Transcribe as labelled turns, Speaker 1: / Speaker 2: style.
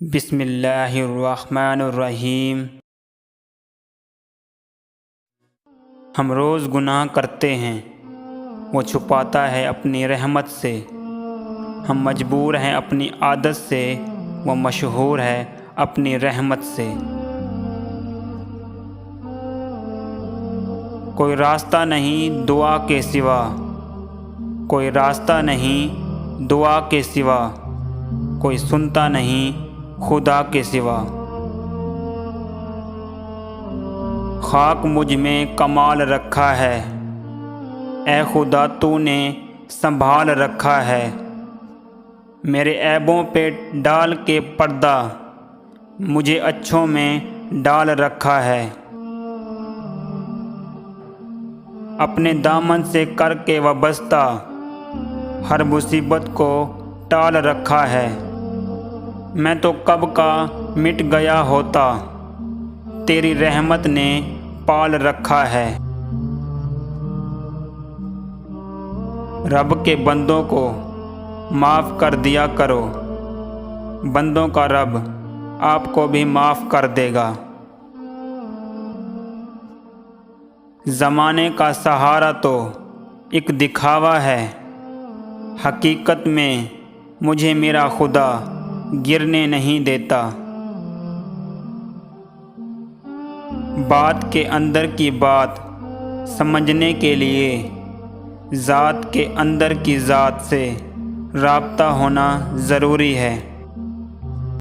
Speaker 1: بسم اللہ الرحمن الرحیم۔ ہم روز گناہ کرتے ہیں، وہ چھپاتا ہے اپنی رحمت سے۔ ہم مجبور ہیں اپنی عادت سے، وہ مشہور ہے اپنی رحمت سے۔ کوئی راستہ نہیں دعا کے سوا، کوئی راستہ نہیں دعا کے سوا، کوئی سنتا نہیں خدا کے سوا۔ خاک مجھ میں کمال رکھا ہے، اے خدا تو نے سنبھال رکھا ہے۔ میرے عیبوں پہ ڈال کے پردہ، مجھے اچھوں میں ڈال رکھا ہے۔ اپنے دامن سے کر کے وابستہ، ہر مصیبت کو ٹال رکھا ہے۔ میں تو کب کا مٹ گیا ہوتا، تیری رحمت نے پال رکھا ہے۔ رب کے بندوں کو معاف کر دیا کرو، بندوں کا رب آپ کو بھی معاف کر دے گا۔ زمانے کا سہارا تو ایک دکھاوا ہے، حقیقت میں مجھے میرا خدا گرنے نہیں دیتا۔ بات کے اندر کی بات سمجھنے کے لیے ذات کے اندر کی ذات سے رابطہ ہونا ضروری ہے۔